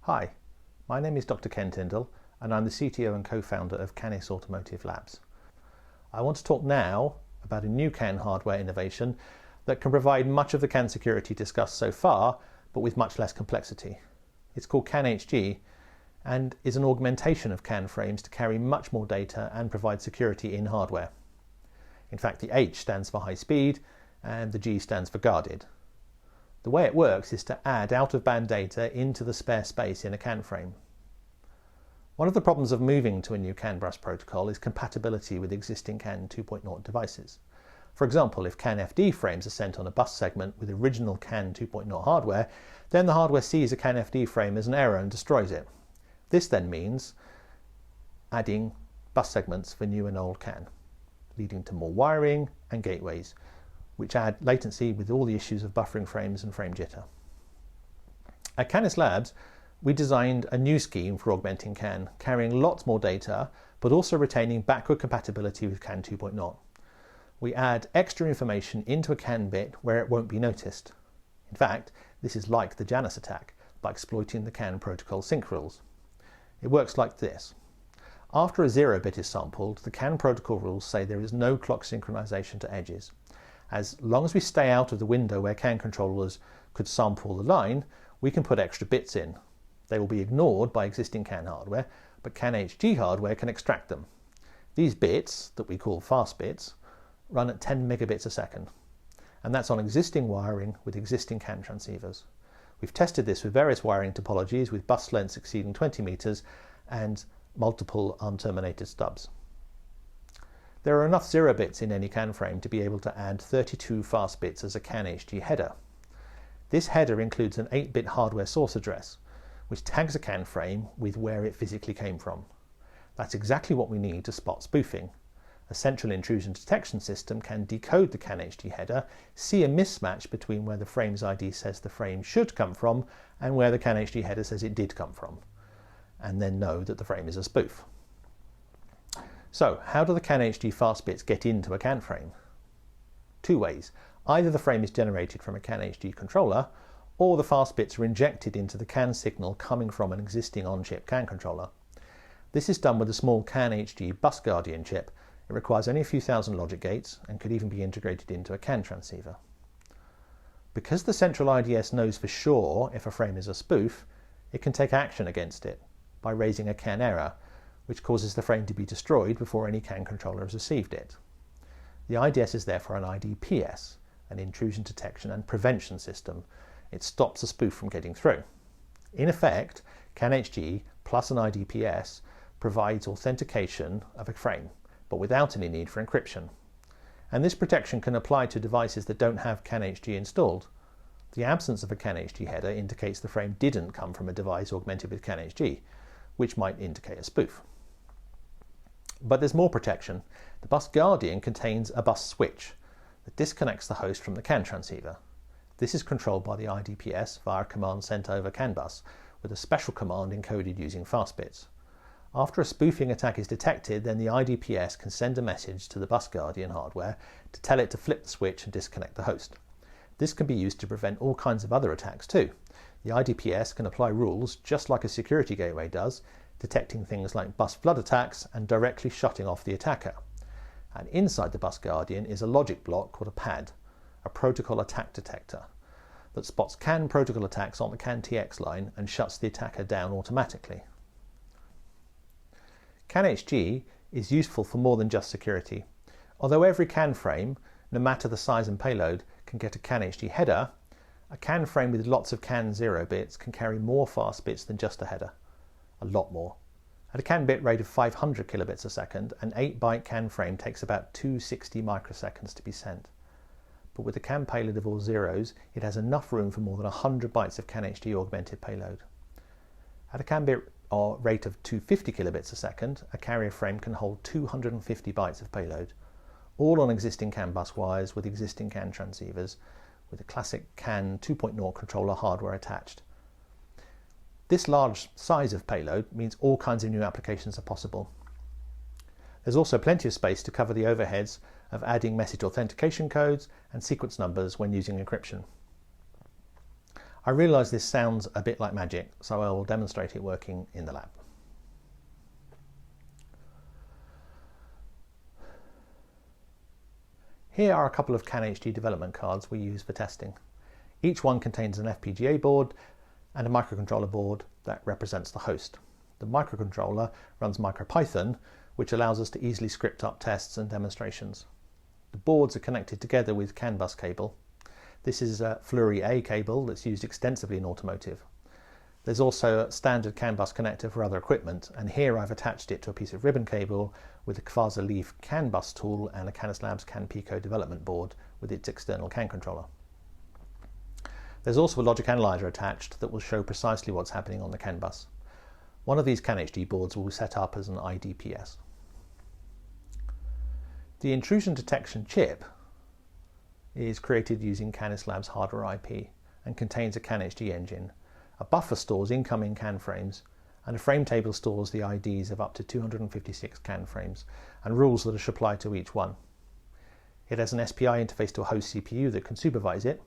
Hi, my name is Dr. Ken Tyndall and I'm the CTO and co-founder of Canis Automotive Labs. I want to talk now about a new CAN hardware innovation that can provide much of the CAN security discussed so far, but with much less complexity. It's called CAN-HG and is an augmentation of CAN frames to carry much more data and provide security in hardware. In fact, the H stands for high speed and the G stands for guarded. The way it works is to add out-of-band data into the spare space in a CAN frame. One of the problems of moving to a new CAN bus protocol is compatibility with existing CAN 2.0 devices. For example, if CAN FD frames are sent on a bus segment with original CAN 2.0 hardware, then the hardware sees a CAN FD frame as an error and destroys it. This then means adding bus segments for new and old CAN, leading to more wiring and gateways, which add latency with all the issues of buffering frames and frame jitter. At Canis Labs, we designed a new scheme for augmenting CAN, carrying lots more data, but also retaining backward compatibility with CAN 2.0. We add extra information into a CAN bit where it won't be noticed. In fact, this is like the Janus attack, by exploiting the CAN protocol sync rules. It works like this. After a 0 bit is sampled, the CAN protocol rules say there is no clock synchronization to edges. As long as we stay out of the window where CAN controllers could sample the line, we can put extra bits in. They will be ignored by existing CAN hardware, but CAN-HG hardware can extract them. These bits, that we call fast bits, run at 10 megabits a second, and that's on existing wiring with existing CAN transceivers. We've tested this with various wiring topologies with bus lengths exceeding 20 meters and multiple unterminated stubs. There are enough 0 bits in any CAN frame to be able to add 32 fast bits as a CAN-HG header. This header includes an 8-bit hardware source address, which tags a CAN frame with where it physically came from. That's exactly what we need to spot spoofing. A central intrusion detection system can decode the CAN-HG header, see a mismatch between where the frame's ID says the frame should come from and where the CAN-HG header says it did come from, and then know that the frame is a spoof. So, how do the CAN-HG fast bits get into a CAN frame? Two ways. Either the frame is generated from a CAN-HG controller, or the fast bits are injected into the CAN signal coming from an existing on-chip CAN controller. This is done with a small CAN-HG bus guardian chip. It requires only a few thousand logic gates and could even be integrated into a CAN transceiver. Because the central IDS knows for sure if a frame is a spoof, it can take action against it by raising a CAN error, which causes the frame to be destroyed before any CAN controller has received it. The IDS is therefore an IDPS, an intrusion detection and prevention system. It stops a spoof from getting through. In effect, CAN-HG plus an IDPS provides authentication of a frame, but without any need for encryption. And this protection can apply to devices that don't have CAN-HG installed. The absence of a CAN-HG header indicates the frame didn't come from a device augmented with CAN-HG, which might indicate a spoof. But there's more protection. The bus guardian contains a bus switch that disconnects the host from the CAN transceiver. This is controlled by the IDPS via a command sent over CAN bus with a special command encoded using fast bits. After a spoofing attack is detected, then the IDPS can send a message to the bus guardian hardware to tell it to flip the switch and disconnect the host. This can be used to prevent all kinds of other attacks too. The IDPS can apply rules just like a security gateway does, detecting things like bus flood attacks and directly shutting off the attacker. And inside the bus guardian is a logic block called a PAD, a protocol attack detector, that spots CAN protocol attacks on the CAN TX line and shuts the attacker down automatically. CAN-HG is useful for more than just security. Although every CAN frame, no matter the size and payload, can get a CAN-HG header, a CAN frame with lots of CAN 0 bits can carry more fast bits than just a header. A lot more. At a CAN bit rate of 500 kilobits a second, an 8-byte CAN frame takes about 260 microseconds to be sent. But with a CAN payload of all zeros, it has enough room for more than 100 bytes of CAN-HG augmented payload. At a CAN bit rate of 250 kilobits a second, a carrier frame can hold 250 bytes of payload, all on existing CAN bus wires with existing CAN transceivers, with a classic CAN 2.0 controller hardware attached. This large size of payload means all kinds of new applications are possible. There's also plenty of space to cover the overheads of adding message authentication codes and sequence numbers when using encryption. I realise this sounds a bit like magic, so I will demonstrate it working in the lab. Here are a couple of CAN-HD development cards we use for testing. Each one contains an FPGA board and a microcontroller board that represents the host. The microcontroller runs MicroPython, which allows us to easily script up tests and demonstrations. The boards are connected together with CAN bus cable. This is a Fleury A cable that's used extensively in automotive. There's also a standard CAN bus connector for other equipment, and here I've attached it to a piece of ribbon cable with a Kvasa Leaf CAN bus tool and a Canis Labs CAN Pico development board with its external CAN controller. There's also a logic analyzer attached that will show precisely what's happening on the CAN bus. One of these CAN-HD boards will be set up as an IDPS. The intrusion detection chip is created using Canis Labs hardware IP and contains a CAN-HD engine. A buffer stores incoming CAN frames, and a frame table stores the IDs of up to 256 CAN frames and rules that are applied to each one. It has an SPI interface to a host CPU that can supervise it,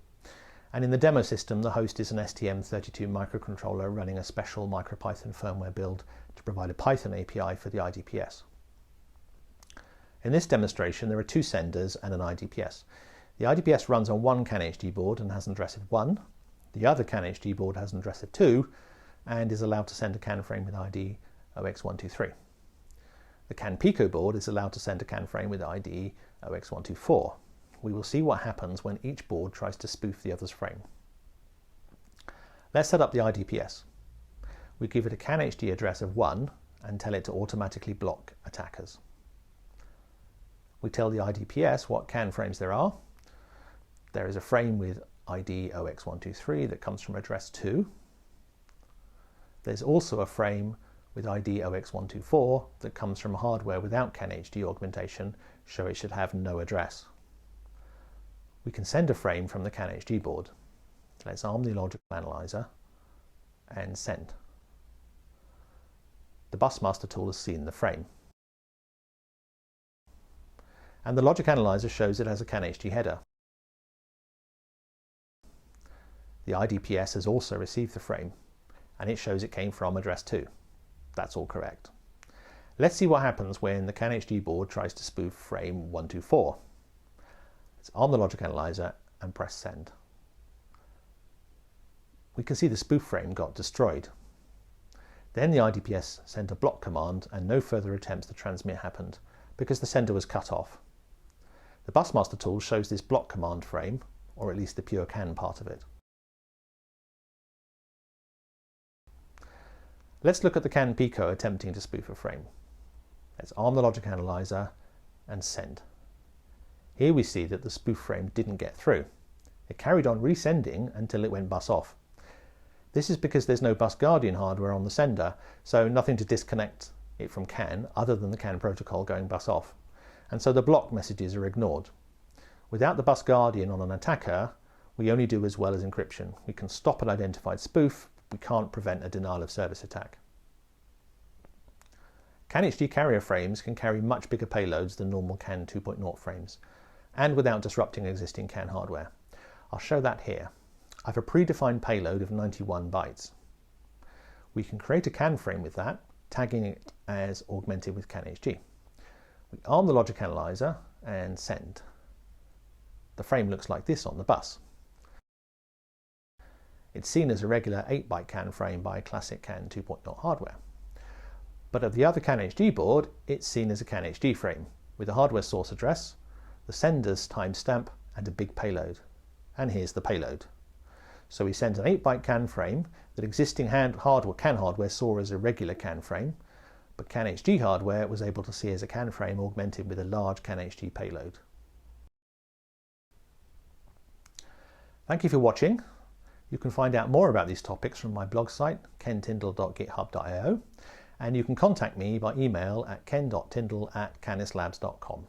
and in the demo system the host is an STM32 microcontroller running a special MicroPython firmware build to provide a Python API for the IDPS. In this demonstration there are two senders and an IDPS. The IDPS runs on one CAN-HD board and has an address of 1. The other CAN-HD board has an address of 2 and is allowed to send a CAN frame with ID 0x123. The CAN Pico board is allowed to send a CAN frame with ID 0x124. We will see what happens when each board tries to spoof the other's frame. Let's set up the IDPS. We give it a CAN-HD address of 1 and tell it to automatically block attackers. We tell the IDPS what CAN frames there are. There is a frame with ID 0x123 that comes from address 2. There's also a frame with ID 0x124 that comes from hardware without CAN-HD augmentation, so it should have no address. We can send a frame from the CAN-HD board. Let's arm the logic analyzer and send. The busmaster tool has seen the frame. And the logic analyzer shows it has a CAN-HD header. The IDPS has also received the frame, and it shows it came from address 2. That's all correct. Let's see what happens when the CAN-HD board tries to spoof frame 124. Let's arm the logic analyzer and press send. We can see the spoof frame got destroyed. Then the IDPS sent a block command and no further attempts to transmit happened because the sender was cut off. The busmaster tool shows this block command frame, or at least the pure CAN part of it. Let's look at the CAN Pico attempting to spoof a frame. Let's arm the logic analyzer and send. Here we see that the spoof frame didn't get through. It carried on resending until it went bus off. This is because there's no bus guardian hardware on the sender, so nothing to disconnect it from CAN other than the CAN protocol going bus off. And so the block messages are ignored. Without the bus guardian on an attacker, we only do as well as encryption. We can stop an identified spoof, we can't prevent a denial of service attack. CAN-HD carrier frames can carry much bigger payloads than normal CAN 2.0 frames, and without disrupting existing CAN hardware. I'll show that here. I have a predefined payload of 91 bytes. We can create a CAN frame with that, tagging it as augmented with CAN-HD. We arm the logic analyzer and send. The frame looks like this on the bus. It's seen as a regular 8-byte CAN frame by classic CAN 2.0 hardware. But at the other CAN-HD board, it's seen as a CAN-HD frame with a hardware source address, the sender's timestamp, and a big payload. And here's the payload. So we sent an 8-byte CAN frame that existing CAN hardware saw as a regular CAN frame, but CAN-HD hardware was able to see as a CAN frame augmented with a large CAN-HD payload. Thank you for watching. You can find out more about these topics from my blog site, kentindall.github.io, and you can contact me by email at ken.tindall@canislabs.com.